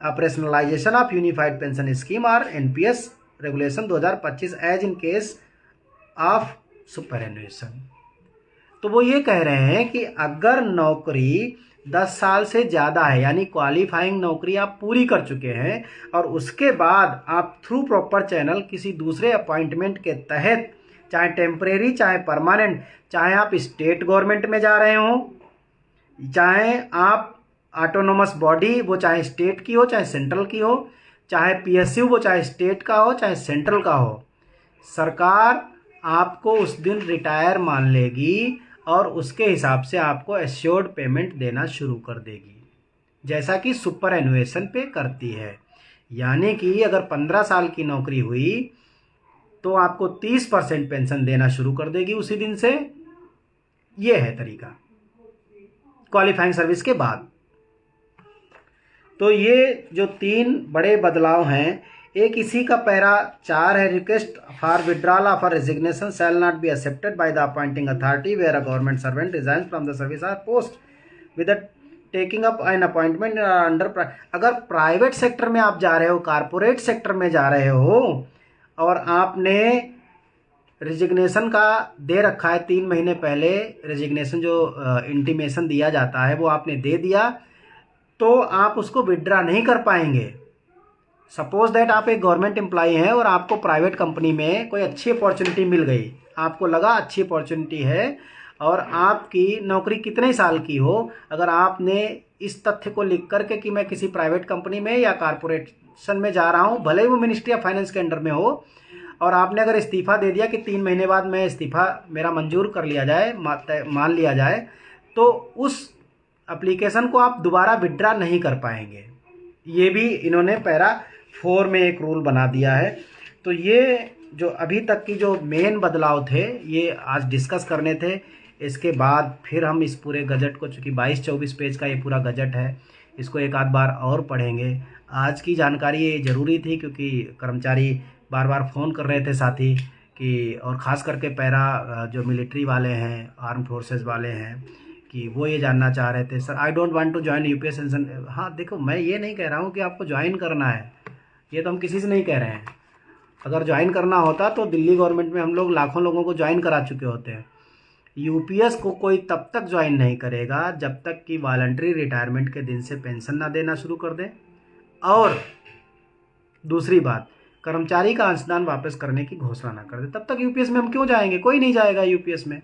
operationalization of unified pension scheme or NPS regulation 2025 as in case of superannuation। तो वो ये कह रहे हैं कि अगर नौकरी 10 साल से ज़्यादा है, यानी क्वालिफाइंग नौकरी आप पूरी कर चुके हैं और उसके बाद आप थ्रू प्रॉपर चैनल किसी दूसरे अपॉइंटमेंट के तहत, चाहे टेम्परेरी चाहे परमानेंट, चाहे आप स्टेट गवर्नमेंट में जा रहे हो, चाहे आप ऑटोनोमस बॉडी वो चाहे स्टेट की हो चाहे सेंट्रल की हो, चाहे पीएसयू वो चाहे स्टेट का हो चाहे सेंट्रल का हो, सरकार आपको उस दिन रिटायर मान लेगी और उसके हिसाब से आपको एश्योर्ड पेमेंट देना शुरू कर देगी, जैसा कि सुपर एनुएशन पे करती है। यानी कि अगर 15 साल की नौकरी हुई तो आपको 30% पेंशन देना शुरू कर देगी उसी दिन से। ये है तरीका क्वालिफाइंग सर्विस के बाद। तो ये जो 3 बड़े बदलाव हैं, एक इसी का पैरा 4 है, request for withdrawal of resignation shall not be accepted by the appointing authority where a government servant resigns from the service और post with the taking up an appointment under. अगर प्राइवेट सेक्टर में आप जा रहे हो, corporate sector में जा रहे हो और आपने रेजिग्नेशन का दे रखा है 3 महीने पहले, रेजिग्नेशन जो इंटीमेशन दिया जाता है वो आपने दे दिया, तो आप उसको विड्रा नहीं कर पाएंगे। सपोज दैट आप एक गवर्नमेंट एम्प्लॉई हैं और आपको प्राइवेट कंपनी में कोई अच्छी अपॉर्चुनिटी मिल गई, आपको लगा अच्छी अपॉर्चुनिटी है और आपकी नौकरी कितने साल की हो, अगर आपने इस तथ्य को लिख करके कि मैं किसी प्राइवेट कंपनी में या कारपोरेशन में जा रहा हूं, भले ही वो मिनिस्ट्री ऑफ फाइनेंस के अंडर में हो, और आपने अगर इस्तीफ़ा दे दिया कि 3 महीने बाद मैं इस्तीफ़ा मेरा मंजूर कर लिया जाए, मान लिया जाए, तो उस एप्लीकेशन को आप दोबारा विड्रा नहीं कर पाएंगे। ये भी इन्होंने पैरा 4 में एक रूल बना दिया है। तो ये जो अभी तक की जो मेन बदलाव थे ये आज डिस्कस करने थे। इसके बाद फिर हम इस पूरे गजट को, चूँकि 22-24 पेज का ये पूरा गजट है, इसको एक आध बार और पढ़ेंगे। आज की जानकारी ये ज़रूरी थी क्योंकि कर्मचारी बार बार फ़ोन कर रहे थे साथी कि, और ख़ास करके पैरा जो मिलिट्री वाले हैं, आर्म फोर्सेस वाले हैं, कि वो ये जानना चाह रहे थे, sir I don't want to join UPS pension. हाँ देखो, मैं ये नहीं कह रहा हूँ कि आपको ज्वाइन करना है, ये तो हम किसी से नहीं कह रहे हैं। अगर ज्वाइन करना होता तो दिल्ली गवर्नमेंट में हम लोग लाखों लोगों को ज्वाइन करा चुके होते हैं। यूपीएस को कोई तब तक ज्वाइन नहीं करेगा जब तक कि वॉलंटरी रिटायरमेंट के दिन से पेंशन ना देना शुरू कर दें, और दूसरी बात, कर्मचारी का अंशदान वापस करने की घोषणा ना कर दे। तब तक यूपीएस में हम क्यों जाएंगे? कोई नहीं जाएगा यूपीएस में।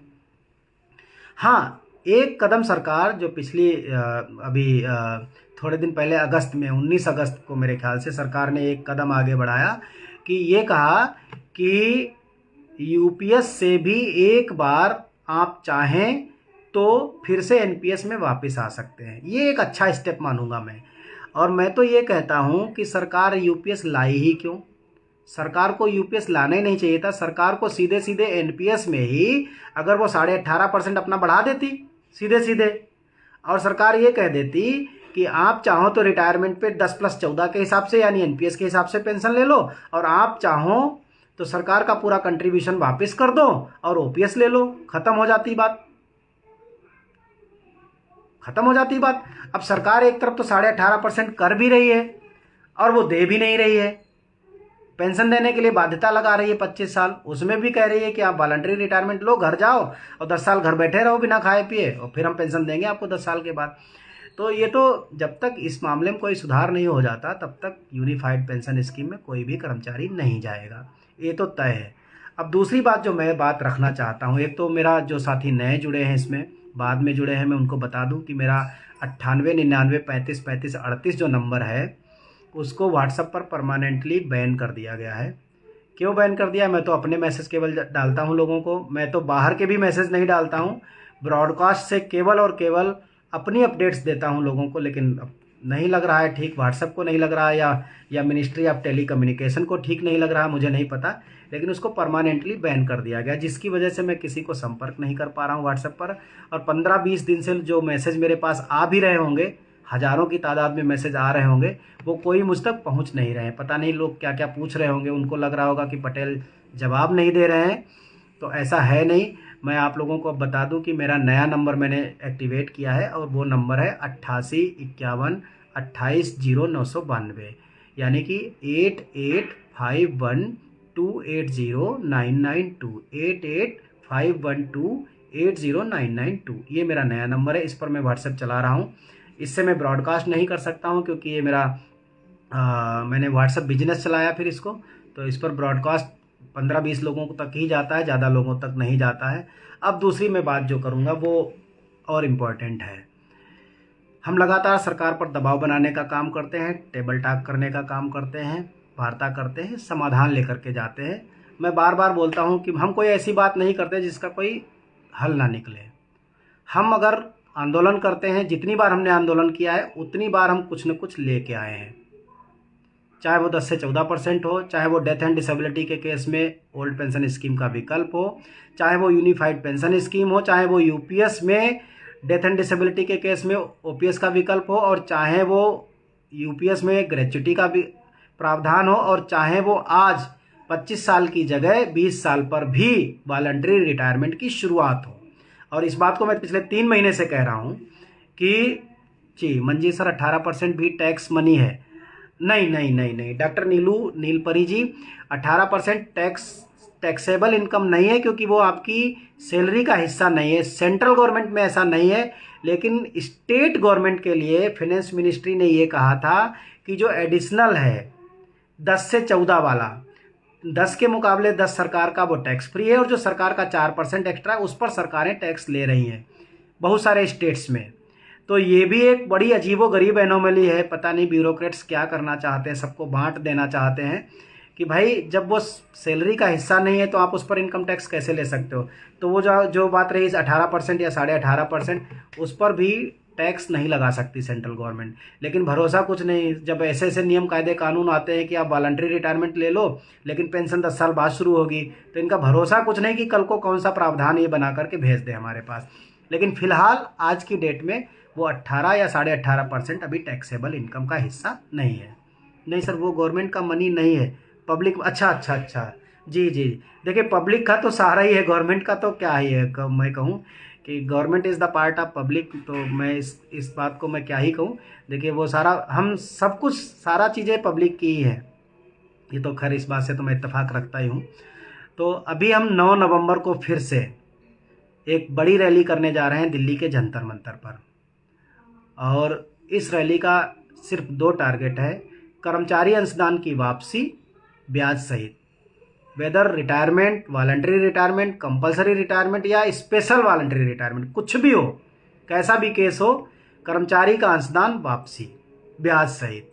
हाँ, एक कदम सरकार जो पिछली अभी थोड़े दिन पहले अगस्त में 19 अगस्त को मेरे ख्याल से सरकार ने एक कदम आगे बढ़ाया कि ये कहा कि यूपीएस से भी एक बार आप चाहें तो फिर से एनपीएस में वापस आ सकते हैं। ये एक अच्छा स्टेप मानूंगा मैं। और मैं तो ये कहता हूँ कि सरकार यूपीएस लाई ही क्यों? सरकार को यूपीएस लाना ही नहीं चाहिए था। सरकार को सीधे सीधे एनपीएस में ही अगर वो 18.5% अपना बढ़ा देती सीधे सीधे, और सरकार ये कह देती कि आप चाहो तो रिटायरमेंट पे 10+14 के हिसाब से यानी एनपीएस के हिसाब से पेंशन ले लो, और आप चाहो तो सरकार का पूरा कंट्रीब्यूशन वापस कर दो और ओपीएस ले लो, खत्म हो जाती बात, खत्म हो जाती बात। अब सरकार एक तरफ तो 18.5% कर भी रही है और वो दे भी नहीं रही है। पेंशन देने के लिए बाध्यता लगा रही है 25 साल, उसमें भी कह रही है कि आप वॉलंटरी रिटायरमेंट लो, घर जाओ और 10 साल घर बैठे रहो बिना खाए पिए, और फिर हम पेंशन देंगे आपको 10 साल के बाद। तो ये तो जब तक इस मामले में कोई सुधार नहीं हो जाता तब तक यूनिफाइड पेंशन स्कीम में कोई भी कर्मचारी नहीं जाएगा, ये तो तय है। अब दूसरी बात जो मैं बात रखना चाहता हूँ, एक तो मेरा जो साथी नए जुड़े हैं इसमें, बाद में जुड़े हैं, मैं उनको बता दूं कि मेरा 9899353538 जो नंबर है उसको व्हाट्सएप पर परमानेंटली बैन कर दिया गया है। क्यों बैन कर दिया? मैं तो अपने मैसेज केवल डालता हूं लोगों को, मैं तो बाहर के भी मैसेज नहीं डालता हूं, ब्रॉडकास्ट से केवल और केवल अपनी अपडेट्स देता हूं लोगों को। लेकिन अब नहीं लग रहा है ठीक, व्हाट्सएप को नहीं लग रहा है या मिनिस्ट्री ऑफ टेली कम्युनिकेशन को ठीक नहीं लग रहा, मुझे नहीं पता, लेकिन उसको परमानेंटली बैन कर दिया गया, जिसकी वजह से मैं किसी को संपर्क नहीं कर पा रहा हूँ व्हाट्सएप पर। और 15-20 दिन से जो मैसेज मेरे पास आ भी रहे होंगे, हज़ारों की तादाद में मैसेज आ रहे होंगे, वो कोई मुझ तक पहुँच नहीं रहे हैं। पता नहीं लोग क्या क्या पूछ रहे होंगे, उनको लग रहा होगा कि पटेल जवाब नहीं दे रहे हैं, तो ऐसा है नहीं। मैं आप लोगों को अब बता दूं कि मेरा नया नंबर मैंने एक्टिवेट किया है और वो नंबर है 8851280992, यानी कि 8851280992, 8851280992, ये मेरा नया नंबर है। इस पर मैं व्हाट्सएप चला रहा हूँ। इससे मैं ब्रॉडकास्ट नहीं कर सकता हूँ क्योंकि ये मेरा मैंने व्हाट्सएप बिजनेस चलाया फिर इसको, तो इस पर ब्रॉडकास्ट 15-20 लोगों तक ही जाता है, ज़्यादा लोगों तक नहीं जाता है। अब दूसरी मैं बात जो करूँगा वो और इम्पोर्टेंट है। हम लगातार सरकार पर दबाव बनाने का काम करते हैं, टेबल टॉक करने का काम करते हैं, वार्ता करते हैं, समाधान लेकर के जाते हैं। मैं बार बार बोलता हूँ कि हम कोई ऐसी बात नहीं करते जिसका कोई हल ना निकले। हम अगर आंदोलन करते हैं, जितनी बार हमने आंदोलन किया है उतनी बार हम कुछ न कुछ लेके आए हैं, चाहे वो 10 से 14% हो, चाहे वो डेथ एंड डिसेबिलिटी के केस में ओल्ड पेंशन स्कीम का विकल्प हो, चाहे वो यूनिफाइड पेंशन स्कीम हो, चाहे वो यूपीएस में डेथ एंड डिसेबिलिटी के केस में ओपीएस का विकल्प हो, और चाहे वो यूपीएस में ग्रेच्युटी का भी प्रावधान हो, और चाहे वो आज 25 साल की जगह 20 साल पर भी वॉलंटरी रिटायरमेंट की शुरुआत हो। और इस बात को मैं पिछले 3 महीने से कह रहा हूँ कि जी मंजी सर 18% भी टैक्स मनी है। नहीं नहीं नहीं नहीं डॉक्टर नीलपरी जी, 18% टैक्सेबल इनकम नहीं है क्योंकि वो आपकी सैलरी का हिस्सा नहीं है। सेंट्रल गवर्नमेंट में ऐसा नहीं है, लेकिन स्टेट गवर्नमेंट के लिए फाइनेंस मिनिस्ट्री ने ये कहा था कि जो एडिशनल है 10 से 14 वाला, 10 के मुकाबले 10 सरकार का वो टैक्स फ्री है, और जो सरकार का 4% एक्स्ट्रा उस पर सरकारें टैक्स ले रही हैं बहुत सारे स्टेट्स में। तो ये भी एक बड़ी अजीबोगरीब एनोमली है। पता नहीं ब्यूरोक्रेट्स क्या करना चाहते हैं, सबको बांट देना चाहते हैं कि भाई जब वो सैलरी का हिस्सा नहीं है तो आप उस पर इनकम टैक्स कैसे ले सकते हो। तो वो जो बात रही 18% या 18.5%, उस पर भी टैक्स नहीं लगा सकती सेंट्रल गवर्नमेंट। लेकिन भरोसा कुछ नहीं, जब ऐसे ऐसे नियम कायदे कानून आते हैं कि आप वॉलंटरी रिटायरमेंट ले लो लेकिन पेंशन 10 साल बाद शुरू होगी, तो इनका भरोसा कुछ नहीं कि कल को कौन सा प्रावधान ये बना करके भेज दे हमारे पास। लेकिन फिलहाल आज की डेट में वो 18 या 18.5% अभी टैक्सेबल इनकम का हिस्सा नहीं है। नहीं सर, वो गवर्नमेंट का मनी नहीं है, पब्लिक। अच्छा जी जी, देखिए पब्लिक का तो सहारा ही है, गवर्नमेंट का तो क्या ही है। मैं कहूँ कि government is the part of public, तो मैं इस बात को मैं क्या ही कहूँ। देखिए वो सारा, हम सब कुछ, सारा चीज़ें पब्लिक की ही है, ये तो खैर इस बात से तो मैं इत्तेफाक रखता ही हूँ। तो अभी हम 9 नवंबर को फिर से एक बड़ी रैली करने जा रहे हैं दिल्ली के जंतर मंतर पर, और इस रैली का सिर्फ 2 टारगेट है: कर्मचारी अंशदान की वापसी ब्याज सहित, whether retirement, voluntary retirement, compulsory retirement या स्पेशल वॉलंटरी रिटायरमेंट, कुछ भी हो, कैसा भी केस हो, कर्मचारी का अंशदान वापसी ब्याज सहित।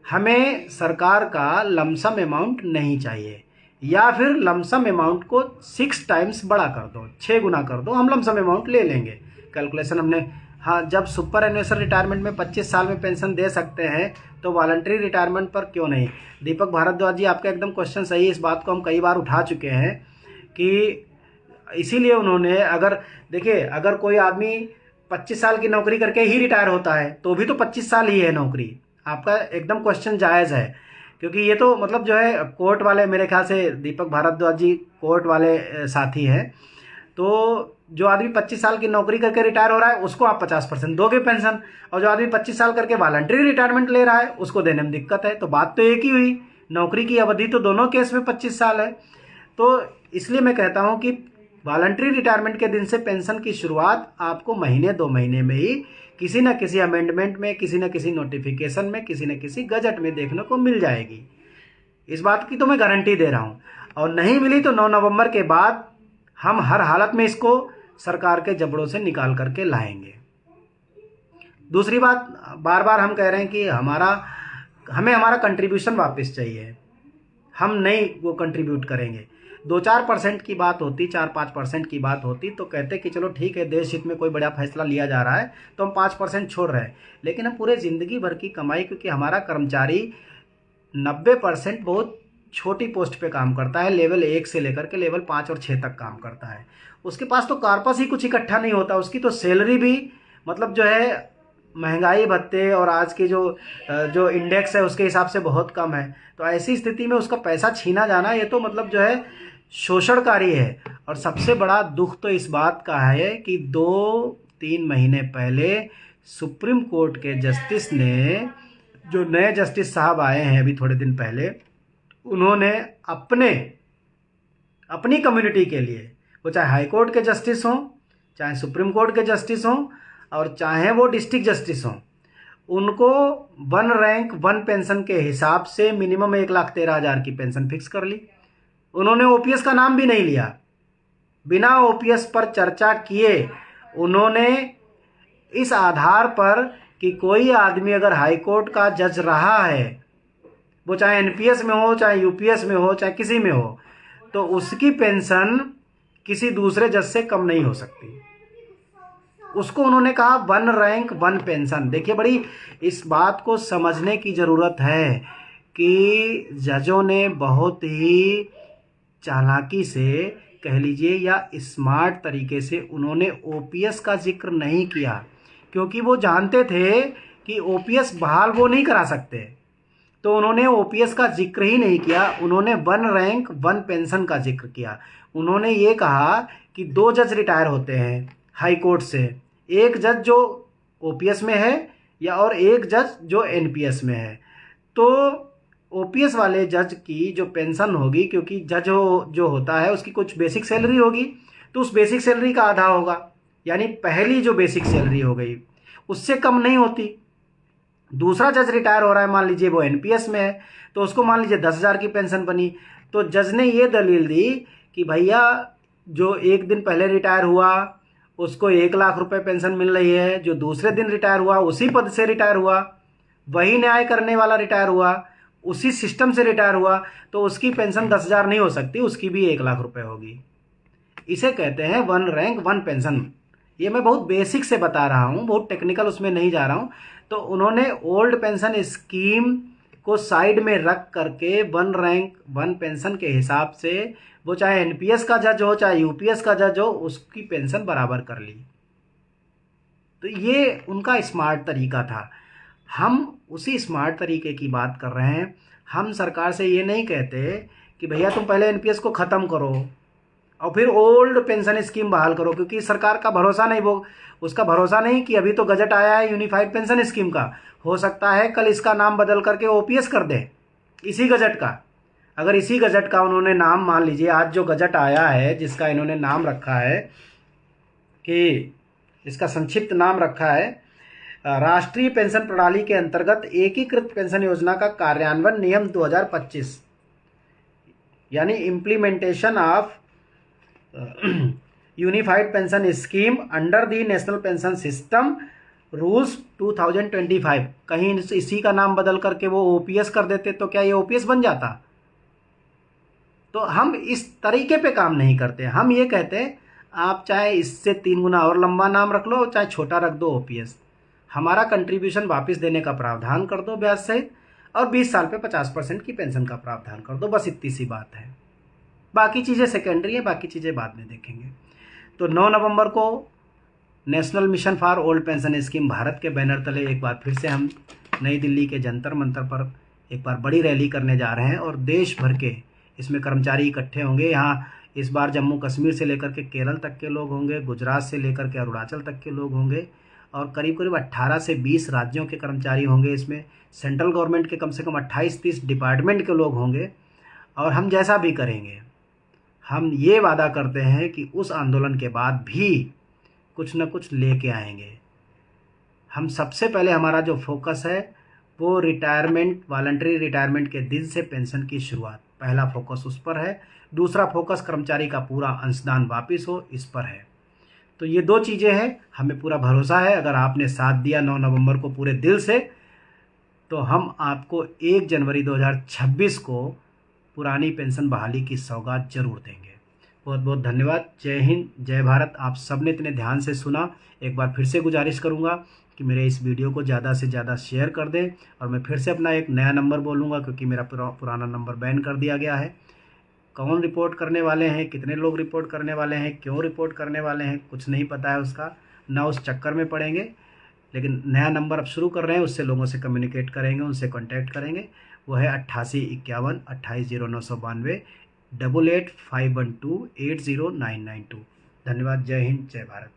हमें सरकार का लमसम अमाउंट नहीं चाहिए, या फिर लमसम अमाउंट को 6 टाइम्स बड़ा कर दो, 6 गुना कर दो, हम लमसम अमाउंट ले लेंगे, कैलकुलेशन हमने, हाँ, जब सुपर एन्युएशन रिटायरमेंट में 25 साल में पेंशन दे सकते हैं तो वॉलंटरी रिटायरमेंट पर क्यों नहीं। दीपक भारद्वाज जी, आपका एकदम क्वेश्चन सही है। इस बात को हम कई बार उठा चुके हैं कि इसीलिए उन्होंने, अगर देखिए, अगर कोई आदमी 25 साल की नौकरी करके ही रिटायर होता है तो भी तो 25 साल ही है नौकरी। आपका एकदम क्वेश्चन जायज़ है, क्योंकि ये तो मतलब जो है कोर्ट वाले, मेरे ख्याल से दीपक भारद्वाज जी कोर्ट वाले साथी हैं। तो जो आदमी 25 साल की नौकरी करके रिटायर हो रहा है उसको आप 50% दोगे पेंशन, और जो आदमी 25 साल करके वॉलंटरी रिटायरमेंट ले रहा है उसको देने में दिक्कत है। तो बात तो एक ही हुई, नौकरी की अवधि तो दोनों केस में 25 साल है। तो इसलिए मैं कहता हूँ कि वॉलंटरी रिटायरमेंट के दिन से पेंशन की शुरुआत आपको महीने 2 महीने में ही किसी न किसी अमेंडमेंट में, किसी न किसी नोटिफिकेशन में, किसी न किसी गजट में देखने को मिल जाएगी। इस बात की तो मैं गारंटी दे रहा हूँ। और नहीं मिली तो 9 नवंबर के बाद हम हर हालत में इसको सरकार के जबड़ों से निकाल करके लाएंगे। दूसरी बात, बार बार हम कह रहे हैं कि हमें हमारा कंट्रीब्यूशन वापस चाहिए। हम नहीं वो कंट्रीब्यूट करेंगे। 2-4% की बात होती, 4-5% की बात होती तो कहते कि चलो ठीक है, देश हित में कोई बड़ा फैसला लिया जा रहा है तो हम 5% छोड़ रहे हैं। लेकिन हम पूरे ज़िंदगी भर की कमाई, क्योंकि हमारा कर्मचारी 90% बहुत छोटी पोस्ट पे काम करता है, लेवल 1 से लेकर के लेवल 5 और 6 तक काम करता है। उसके पास तो कॉर्पस ही कुछ इकट्ठा नहीं होता, उसकी तो सैलरी भी मतलब जो है महंगाई भत्ते और आज की जो इंडेक्स है उसके हिसाब से बहुत कम है। तो ऐसी स्थिति में उसका पैसा छीना जाना, ये तो मतलब जो है शोषणकारी है। और सबसे बड़ा दुख तो इस बात का है कि 2-3 महीने पहले सुप्रीम कोर्ट के जस्टिस ने, जो नए जस्टिस साहब आए हैं अभी थोड़े दिन पहले, उन्होंने अपनी कम्युनिटी के लिए, वो चाहे हाई कोर्ट के जस्टिस हों, चाहे सुप्रीम कोर्ट के जस्टिस हों, और चाहे वो डिस्ट्रिक्ट जस्टिस हों, उनको 1 रैंक 1 पेंशन के हिसाब से मिनिमम 1,13,000 की पेंशन फिक्स कर ली। उन्होंने ओपीएस का नाम भी नहीं लिया, बिना ओपीएस पर चर्चा किए उन्होंने इस आधार पर कि कोई आदमी अगर हाई कोर्ट का जज रहा है, वो चाहे एनपीएस में हो, चाहे यूपीएस में हो, चाहे किसी में हो, तो उसकी पेंशन किसी दूसरे जज से कम नहीं हो सकती। उसको उन्होंने कहा 1 रैंक 1 पेंशन। देखिए, बड़ी इस बात को समझने की ज़रूरत है कि जजों ने बहुत ही चालाकी से कह लीजिए या स्मार्ट तरीके से उन्होंने ओपीएस का जिक्र नहीं किया, क्योंकि वो जानते थे कि ओपीएस बहाल वो नहीं करा सकते। तो उन्होंने ओपीएस का जिक्र ही नहीं किया, उन्होंने 1 रैंक 1 पेंशन का जिक्र किया। उन्होंने ये कहा कि 2 जज रिटायर होते हैं हाई कोर्ट से, एक जज जो ओपीएस में है या और एक जज जो एनपीएस में है। तो ओपीएस वाले जज की जो पेंशन होगी, क्योंकि जज जो होता है उसकी कुछ बेसिक सैलरी होगी, तो उस बेसिक सैलरी का आधा होगा, यानी पहली जो बेसिक सैलरी हो गई उससे कम नहीं होती। दूसरा जज रिटायर हो रहा है, मान लीजिए वो एनपीएस में है, तो उसको मान लीजिए 10,000 की पेंशन बनी। तो जज ने ये दलील दी कि भैया जो एक दिन पहले रिटायर हुआ उसको 1,00,000 रुपये पेंशन मिल रही है, जो दूसरे दिन रिटायर हुआ उसी पद से रिटायर हुआ, वही न्याय करने वाला रिटायर हुआ, उसी सिस्टम से रिटायर हुआ, तो उसकी पेंशन 10,000 नहीं हो सकती, उसकी भी 1,00,000 रुपये होगी। इसे कहते हैं 1 रैंक 1 पेंशन। ये मैं बहुत बेसिक से बता रहा हूँ, बहुत टेक्निकल उसमें नहीं जा रहा हूँ। तो उन्होंने ओल्ड पेंशन स्कीम को साइड में रख करके 1 रैंक 1 पेंशन के हिसाब से, वो चाहे एनपीएस का जज हो चाहे यूपीएस का जज हो, उसकी पेंशन बराबर कर ली। तो ये उनका स्मार्ट तरीका था। हम उसी स्मार्ट तरीके की बात कर रहे हैं। हम सरकार से ये नहीं कहते कि भैया तुम पहले एनपीएस को ख़त्म करो और फिर ओल्ड पेंशन स्कीम बहाल करो, क्योंकि सरकार का भरोसा नहीं, वो उसका भरोसा नहीं कि अभी तो गजट आया है यूनिफाइड पेंशन स्कीम का, हो सकता है कल इसका नाम बदल करके ओपीएस कर दे इसी गजट का। अगर इसी गजट का उन्होंने नाम, मान लीजिए आज जो गजट आया है जिसका इन्होंने नाम रखा है कि इसका संक्षिप्त नाम रखा है राष्ट्रीय पेंशन प्रणाली के अंतर्गत एकीकृत पेंशन योजना का कार्यान्वयन नियम 2025, यानी implementation of unified pension scheme under the national pension system rules 2025, कहीं इसी का नाम बदल करके वो ओपीएस कर देते तो क्या ये ओपीएस बन जाता? तो हम इस तरीके पे काम नहीं करते। हम ये कहते हैं आप चाहे इससे 3 गुना और लंबा नाम रख लो, चाहे छोटा रख दो ओपीएस, हमारा कंट्रीब्यूशन वापस देने का प्रावधान कर दो ब्याज सहित, और 20 साल पे 50% की पेंशन का प्रावधान कर दो। बस इतनी सी बात है, बाकी चीज़ें सेकेंडरी है, बाकी चीज़ें बाद में देखेंगे। तो 9 नवंबर को national mission for old pension scheme Bharat के बैनर तले एक बार फिर से हम नई दिल्ली के जंतर मंतर पर एक बार बड़ी रैली करने जा रहे हैं, और देश भर के इसमें कर्मचारी इकट्ठे होंगे। यहाँ इस बार जम्मू कश्मीर से लेकर के केरल तक के लोग होंगे, गुजरात से लेकर के अरुणाचल तक के लोग होंगे, और करीब करीब 18 से 20 राज्यों के कर्मचारी होंगे। इसमें सेंट्रल गवर्नमेंट के कम से कम 28-30 डिपार्टमेंट के लोग होंगे। और हम जैसा भी करेंगे, हम ये वादा करते हैं कि उस आंदोलन के बाद भी कुछ न कुछ लेके आएंगे। हम सबसे पहले हमारा जो फोकस है वो रिटायरमेंट, वॉलंटरी रिटायरमेंट के दिन से पेंशन की शुरुआत, पहला फोकस उस पर है। दूसरा फोकस कर्मचारी का पूरा अंशदान वापस हो, इस पर है। तो ये 2 चीज़ें हैं। हमें पूरा भरोसा है, अगर आपने साथ दिया 9 नवंबर को पूरे दिल से, तो हम आपको 1 जनवरी 2026 को पुरानी पेंशन बहाली की सौगात जरूर देंगे। बहुत बहुत धन्यवाद। जय हिंद, जय भारत। आप सबने इतने ध्यान से सुना। एक बार फिर से गुजारिश करूंगा कि मेरे इस वीडियो को ज़्यादा से ज़्यादा शेयर कर दें, और मैं फिर से अपना एक नया नंबर बोलूँगा, क्योंकि मेरा पुराना नंबर बैन कर दिया गया है। कौन रिपोर्ट करने वाले हैं, कितने लोग रिपोर्ट करने वाले हैं, क्यों रिपोर्ट करने वाले हैं, कुछ नहीं पता है उसका, ना उस चक्कर में पड़ेंगे। लेकिन नया नंबर अब शुरू कर रहे हैं, उससे लोगों से कम्युनिकेट करेंगे, उनसे कॉन्टैक्ट करेंगे। वो है 8851 280992 888512 80992। धन्यवाद। जय हिंद, जय भारत।